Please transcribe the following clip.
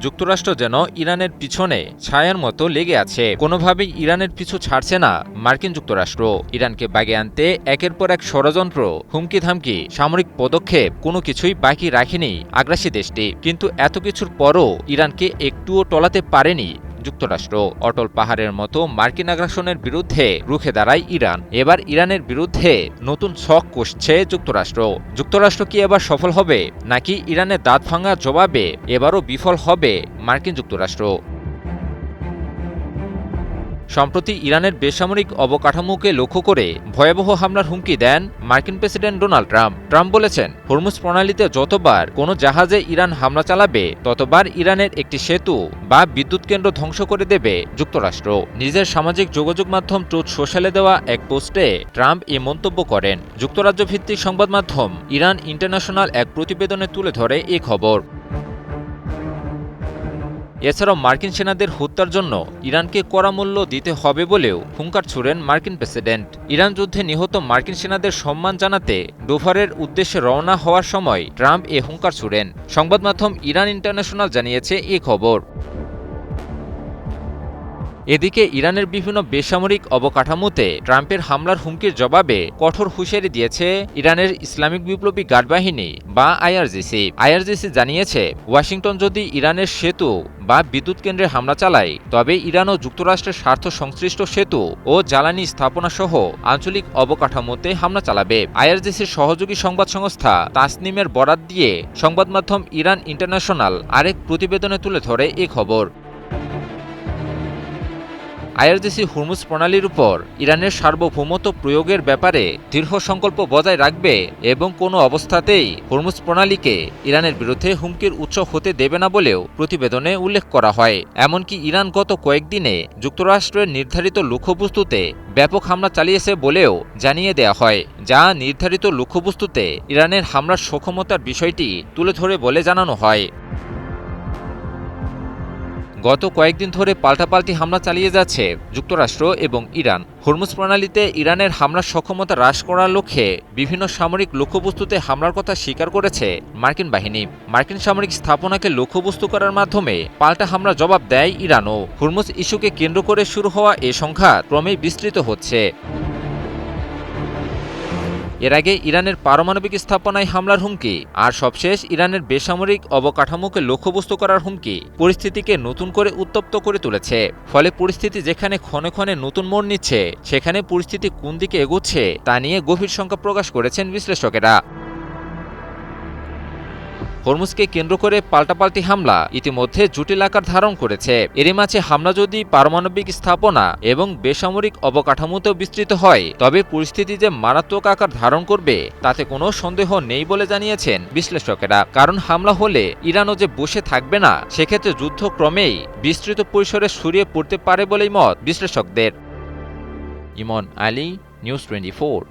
যুক্তরাষ্ট্র যেন ইরানের পিছনে ছায়ার মতো লেগে আছে। কোনোভাবেই ইরানের পিছু ছাড়ছে না মার্কিন যুক্তরাষ্ট্র। ইরানকে বাগে আনতে একের পর এক ষড়যন্ত্র, হুমকি ধামকি, সামরিক পদক্ষেপ কোনো কিছুই বাকি রাখেনি আগ্রাসী দেশটি। কিন্তু এত কিছুর পরও ইরানকে একটুও টলাতে পারেনি যুক্তরাষ্ট্র। অটল পাহাড়ের মতো মার্কিন আগ্রাসনের বিরুদ্ধে রুখে দাঁড়ায় ইরান। এবার ইরানের বিরুদ্ধে নতুন ছক কষছে যুক্তরাষ্ট্র। যুক্তরাষ্ট্র কি এবার সফল হবে, নাকি ইরানের দাঁত ভাঙা জবাবে এবারও বিফল হবে মার্কিন যুক্তরাষ্ট্র? সম্প্রতি ইরানের বেসামরিক অবকাঠামোকে লক্ষ্য করে ভয়াবহ হামলার হুমকি দেন মার্কিন প্রেসিডেন্ট ডোনাল্ড ট্রাম্প। ট্রাম্প বলেছেন, হরমুজ প্রণালীতে যতবার কোনো জাহাজে ইরান হামলা চালাবে ততবার ইরানের একটি সেতু বা বিদ্যুৎ কেন্দ্র ধ্বংস করে দেবে যুক্তরাষ্ট্র। নিজের সামাজিক যোগাযোগ মাধ্যম ট্রুথ সোশ্যালে দেওয়া এক পোস্টে ট্রাম্প এ মন্তব্য করেন। যুক্তরাজ্য ভিত্তিক সংবাদ মাধ্যম ইরান ইন্টারন্যাশনাল এক প্রতিবেদনে তুলে ধরে এ খবর। এছাড়াও মার্কিন সেনাদের হত্যার জন্য ইরানকে কড়া মূল্য দিতে হবে বলেও হুঙ্কার ছুড়েন মার্কিন প্রেসিডেন্ট। ইরান যুদ্ধে নিহত মার্কিন সেনাদের সম্মান জানাতে ডোভারের উদ্দেশ্যে রওনা হওয়ার সময় ট্রাম্প এ হুঙ্কার ছুড়েন। সংবাদ মাধ্যম ইরান ইন্টারন্যাশনাল জানিয়েছে এ খবর। এদিকে ইরানের বিভিন্ন বেসামরিক অবকাঠামোতে ট্রাম্পের হামলার হুমকির জবাবে কঠোর হুঁশিয়ারি দিয়েছে ইরানের ইসলামিক বিপ্লবী গার্ড বাহিনী বা আইআরজিসি। আইআরজিসি জানিয়েছে, ওয়াশিংটন যদি ইরানের সেতু বা বিদ্যুৎ কেন্দ্রে হামলা চালায় তবে ইরান ও যুক্তরাষ্ট্রের স্বার্থ সংশ্লিষ্ট সেতু ও জ্বালানি স্থাপনা সহ আঞ্চলিক অবকাঠামোতে হামলা চালাবে। আইআরজিসির সহযোগী সংবাদ সংস্থা তাসনিমের বরাত দিয়ে সংবাদ মাধ্যম ইরান ইন্টারন্যাশনাল আরেক প্রতিবেদনে তুলে ধরে এ খবর। আইআরজিসি হরমুজ প্রণালীর উপর ইরানের সার্বভৌমত্ব প্রয়োগের ব্যাপারে দৃঢ় সংকল্প বজায় রাখবে এবং কোনো অবস্থাতেই হরমুজ প্রণালীকে ইরানের বিরুদ্ধে হুমকির উৎস হতে দেবে না বলেও প্রতিবেদনে উল্লেখ করা হয়। এমনকি ইরান গত কয়েকদিনে যুক্তরাষ্ট্রের নির্ধারিত লক্ষ্যবস্তুতে ব্যাপক হামলা চালিয়েছে বলেও জানিয়ে দেয়া হয়, যা নির্ধারিত লক্ষ্যবস্তুতে ইরানের হামলার সক্ষমতার বিষয়টি তুলে ধরে বলে জানানো হয়। গত কয়েকদিন ধরে পাল্টাপাল্টি হামলা চালিয়ে যাচ্ছে যুক্তরাষ্ট্র এবং ইরান। হরমুজ প্রণালীতে ইরানের হামলার সক্ষমতা হ্রাস করার লক্ষ্যে বিভিন্ন সামরিক লক্ষ্যবস্তুতে হামলার কথা স্বীকার করেছে মার্কিন বাহিনী। মার্কিন সামরিক স্থাপনাকে লক্ষ্যবস্তু করার মাধ্যমে পাল্টা হামলা জবাব দেয় ইরানও। হরমুজ ইস্যুকে কেন্দ্র করে শুরু হওয়া এ সংঘাত ক্রমেই বিস্তৃত হচ্ছে। এর আগে ইরানের পারমাণবিক স্থাপনায় হামলার হুমকি, আর সবশেষ ইরানের বেসামরিক অবকাঠামোকে লক্ষ্যবস্তু করার হুমকি পরিস্থিতিকে নতুন করে উত্তপ্ত করে তুলেছে। ফলে পরিস্থিতি যেখানে ক্ষণে ক্ষণে নতুন মোড় নিচ্ছে, সেখানে পরিস্থিতি কোন দিকে এগোচ্ছে তা নিয়ে গভীর শঙ্কা প্রকাশ করেছেন বিশ্লেষকেরা। হরমুজকে কেন্দ্র করে পাল্টাপাল্টি হামলা ইতিমধ্যে জটিল আকার ধারণ করেছে। এরই মাঝে হামলা যদি পারমাণবিক স্থাপনা এবং বেসামরিক অবকাঠামোতেও বিস্তৃত হয় তবে পরিস্থিতি যে মারাত্মক আকার ধারণ করবে তাতে কোনো সন্দেহ নেই বলে জানিয়েছেন বিশ্লেষকেরা। কারণ হামলা হলে ইরানও যে বসে থাকবে না, সেক্ষেত্রে যুদ্ধ ক্রমেই বিস্তৃত পরিসরে ছড়িয়ে পড়তে পারে বলেই মত বিশ্লেষকদের। ইমন আলী, নিউজ 24।